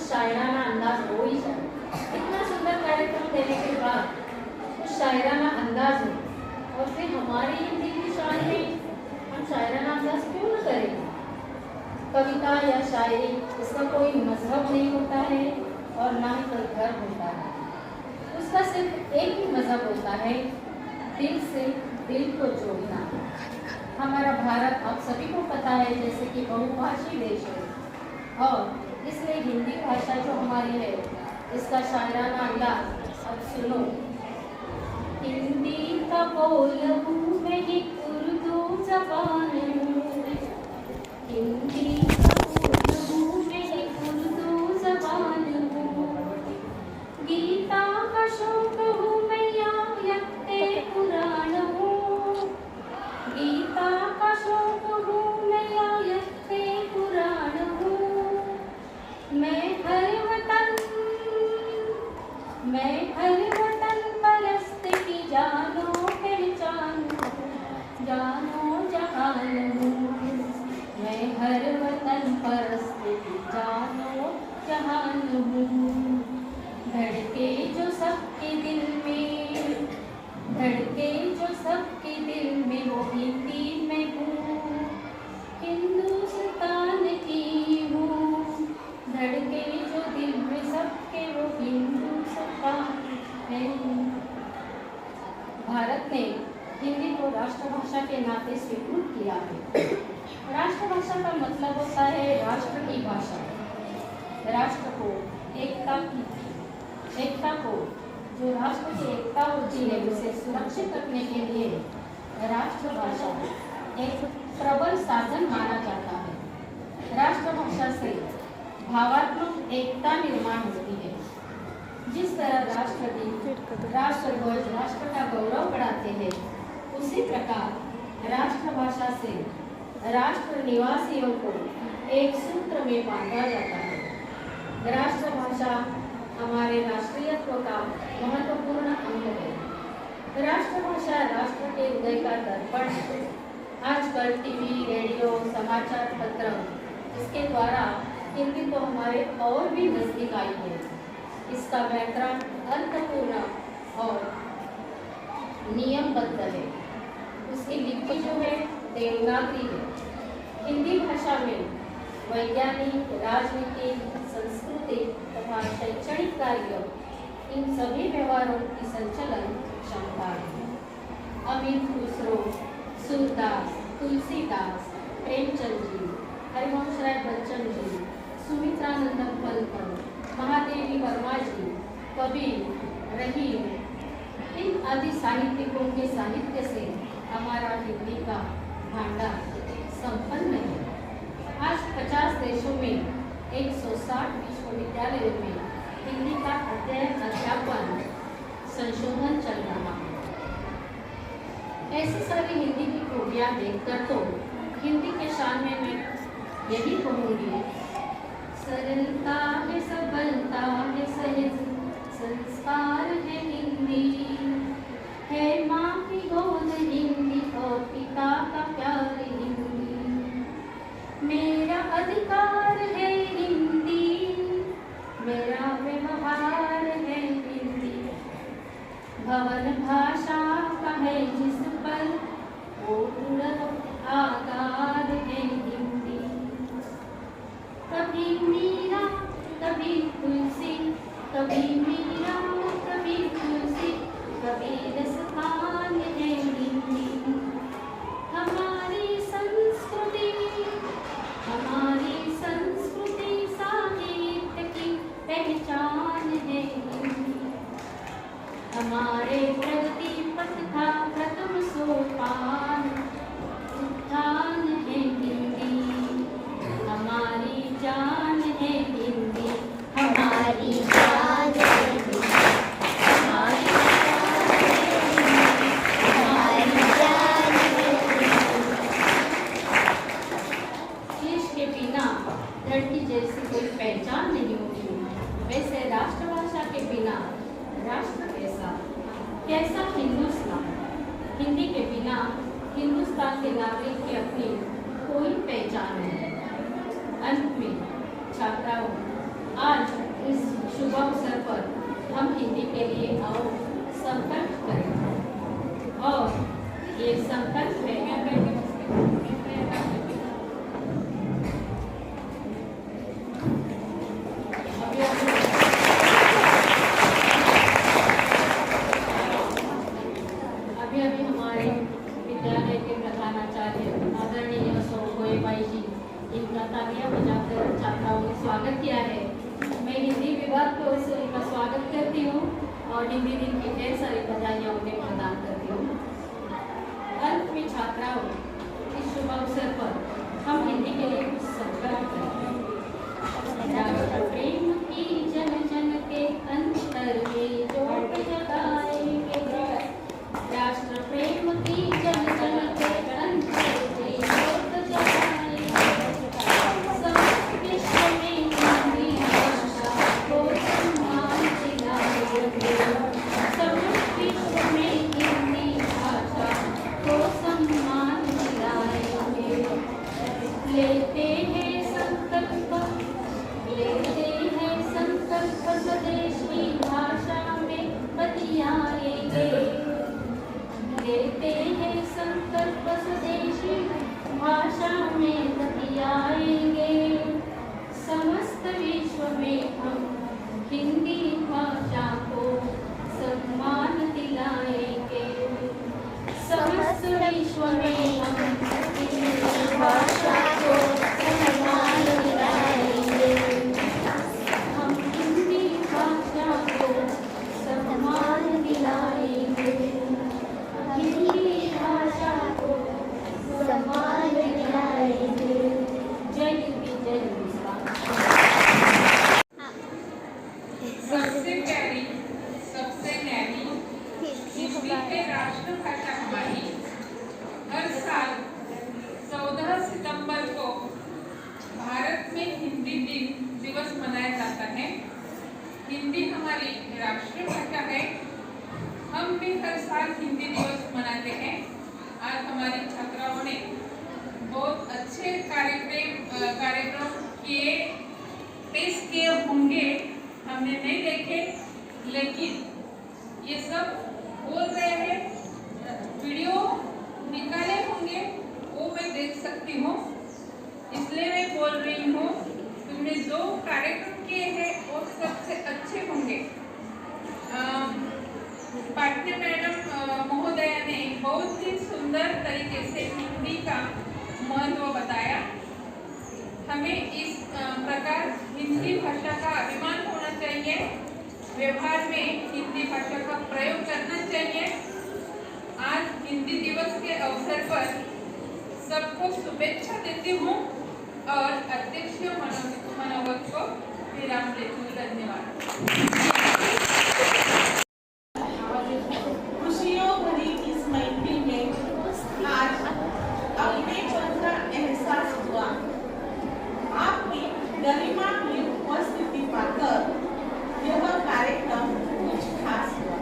शायराना अंदाज हो ही जाए। इतना सुंदर कार्यक्रम देने के बाद कुछ शायराना अंदाज हो, और फिर हमारी हिंदी की शान में हम शायराना अंदाज क्यों न करें। कविता या शायरी इसका कोई मजहब नहीं होता है और ना ही कोई धर्म होता है। उसका सिर्फ एक ही मजहब होता है, दिल से दिल को जोड़ना। हमारा भारत आप सभी को पता है जैसे कि बहुभाषी देश है, और इसलिए हिंदी भाषा जो हमारी है इसका शायराना अंदाज अब सुनो। हिंदी का बोलूं मैं ही उर्दू जबान हूँ, हिंदी का बोलूं मैं ही उर्दू जबान हूँ, गीता का शौक हूँ मैं या यत्ते कुरान हूँ, गीता का शौक हूँ मैं या यत्ते कुरान हूँ, मैं हर वतन परस्त की जानो पहचान जानो जहान हूँ, मैं हर वतन परस्त की जानो जहान हूँ। धड़के जो सबके दिल में, धड़के जो सबके दिल में वो हिंदी में हूँ, हिंदुस्तान की हूँ। धड़के जो दिल में सबके वो हिंदुस्तान है। भारत ने हिंदी को राष्ट्रभाषा के नाते स्वीकृत किया है। राष्ट्रभाषा का मतलब होता है राष्ट्र की भाषा। राष्ट्र को एकता को जो राष्ट्र की एकता होती है उसे सुरक्षित रखने के लिए राष्ट्रभाषा एक प्रबल साधन माना जाता है। राष्ट्रभाषा से भावात्मक एकता निर्माण होती है। जिस तरह राष्ट्रगीत, राष्ट्रध्वज राष्ट्र का गौरव बढ़ाते हैं, उसी प्रकार राष्ट्रभाषा से राष्ट्र निवासियों को एक सूत्र में बांधा जाता है। राष्ट्रभाषा हमारे राष्ट्रीयत्व का महत्वपूर्ण अंग है। राष्ट्रभाषा राष्ट्र के उदय का दर्पण है। आजकल टीवी, रेडियो, समाचार पत्र इसके द्वारा हिंदी तो हमारे और भी नजदीक आई है। इसका व्याकरण अर्थपूर्ण और नियमबद्ध है। उसकी लिपि जो है देवनागरी है। हिंदी भाषा में वैज्ञानिक, राजनीतिक, सांस्कृतिक तथा शैक्षणिक कार्य इन सभी व्यवहारों की संचालन क्षमता है। अमित खुसरो, सूरदास, तुलसीदास, प्रेमचंद जी, हरिवंश राय बच्चन जी, सुमित्रानंद पलकर, महादेवी वर्मा जी, कबीर, रहीम, इन आदि साहित्यिकों के साहित्य से हमारा हिंदी का भांडार संपन्न है। आज 50 देशों में 160 विश्वविद्यालयों में हिंदी का अध्ययन, अध्यापन, संशोधन चल रहा है। ऐसी सारी हिंदी की खूबियाँ देखकर तो हिंदी के शान में मैं यही कहूँगी, सरलता है, सबलता है, सहज संस्कार है हिंदी, है माँ की गोद हिंदी और पिता का प्यार हिंदी, मेरा अधिकार है हिंदी, मेरा व्यवहार है हिंदी, भवन भाषा का है जिस पर वो आधार है हिंदी। कभी मीरा, कभी तुलसी, कभी मीरा, कभी तुलसी, कभी रसखान है हिंदी। हमारी संस्कृति साहित्य की पहचान है हिंदी। हमारे प्रगति पथ का प्रथम सोपान उत्थान है हिंदी। हमारी जान है हिंदी, हमारी जान है हिंदी, हमारी जान है हिंदी। देश के बिना धरती जैसी कोई पहचान नहीं होती। वैसे राष्ट्रभाषा के बिना राष्ट्र कैसा, शुभ अवसर पर हम हिंदी के लिए आओ संकल्प करें और ये संकल्प है अभी हमारे विद्यालय के प्रधानाचार्य आदरणीय सौ गोएबाई जी इनका तालियां बजाकर छात्राओं ने स्वागत किया है। मैं हिंदी विभाग की ओर से इनका स्वागत करती हूँ और हिंदी दिन की ढेर सारी बधाइयाँ उन्हें प्रदान करती हूँ। अंत में छात्राओं, इस शुभ अवसर पर हम हिंदी के लिए कुछ संकल्प करते हैं। राष्ट्र प्रेम की जन जन के अंतर में जोत जगाएंगे, राष्ट्र प्रेम की जन जन के अंतर में जोत जगाएंगे, समस्त विश्व में हिंदी भाषा को सम्मान दिलाएंगे, समस्त विश्व में हिंदी भाषा को सम्मान दिलाएंगे। लेते हैं संकल्प स्वदेश की भाषा में बतियाएंगे, लेते हैं संकल्प स्वदेशी भाषा में बतियाएंगे, समस्त विश्व में हम हिंदी भाषा को सम्मान दिलाएंगे, समस्त विश्व में हम हिंदी भाषा को सम्मान दिलाएंगे, हम हिंदी भाषा को सम्मान दिलाएंगे, हिंदी भाषा को सम्मान दिलाएंगे। जय हिंदी, जय हिंदुस्तान। सबसे प्यारी, सबसे न्यारी हिंदी के राष्ट्रभाषा हमारी हर साल 14 सितंबर को भारत में हिंदी दिवस मनाया जाता है। हिंदी हमारी राष्ट्रभाषा है। हम भी हर साल हिंदी दिवस मनाते हैं। आज हमारी छात्राओं ने बहुत अच्छे कार्यक्रम किए, पेश किए होंगे, हमने नहीं देखे, लेकिन ये सब बोल रहे हैं, वीडियो निकाले होंगे, वो मैं देख सकती हूँ, इसलिए मैं बोल रही हूँ। तुमने जो कार्यक्रम किए हैं वो सबसे अच्छे होंगे। पाटने मैडम महोदया ने बहुत ही सुंदर तरीके से हिंदी का महत्व बताया। हमें इस प्रकार हिंदी भाषा का अभिमान होना चाहिए, व्यवहार में हिंदी भाषा का प्रयोग करना चाहिए। आज हिंदी दिवस के अवसर पर सबको शुभेच्छा देती हूँ और अध्यक्षीय मनोगत को विराम देती हूँ। धन्यवाद। खुशियों भरी इस महफिल में आज अपनेपन का एहसास हुआ। आपकी गरिमा की उपस्थिति पाकर यह कार्यक्रम कुछ खास हुआ।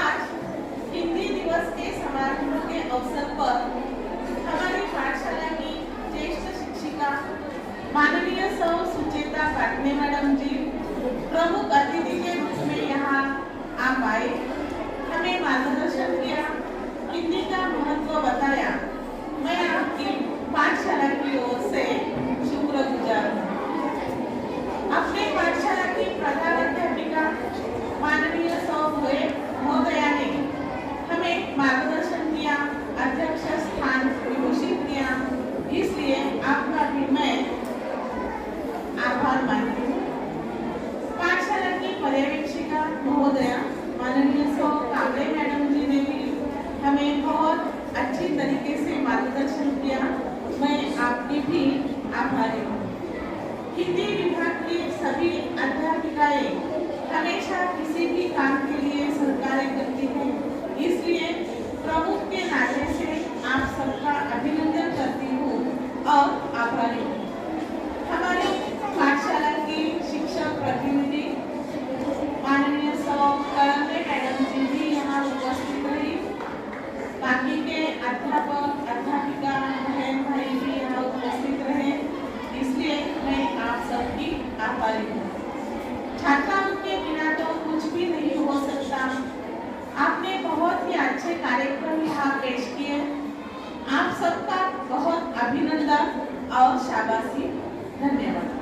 आज हिंदी दिवस के समारोह के अवसर पर हमारी पाठशाला की ज्येष्ठ शिक्षिका माननीय सौ सुचेता पाटने मैडम जी प्रमुख अतिथि के रूप में यहाँ आप आए, हमें मार्गदर्शन किया, हिंदी का महत्व बताया। मैं आपकी पाठशाला की ओर से शुक्रगुजार हूँ। अपने पाठशाला की प्रधान अध्यापिका माननीय सौ महोदया ने हमें मार्गदर्शन किया, अध्यक्ष स्थान विभूषित किया, इसलिए आपका भी मैं आभार मानती हूँ। पाठशाला की पर्यवेक्षिका महोदया माननीय सौ कांबळे मैडम जी ने भी हमें बहुत अच्छी तरीके से मार्गदर्शन किया, मैं आपकी भी आभारी हूँ। हिंदी विभाग की सभी अध्यापिकाएं हमेशा किसी भी काम के लिए सहकार्य करती हैं, इसलिए प्रमुख के नाते से आप सबका अभिनंदन करती हूँ और आभारी हूँ। हमारी पाठशाला की शिक्षक प्रतिनिधि माननीय सौ कलंदे मैडम जी भी यहाँ उपस्थित रही, बाकी के अध्यापक अध्यापिका बहन भाई भी यहाँ उपस्थित रहे, इसलिए मैं आप सबकी आभारी हूँ। और शाबाशी। धन्यवाद।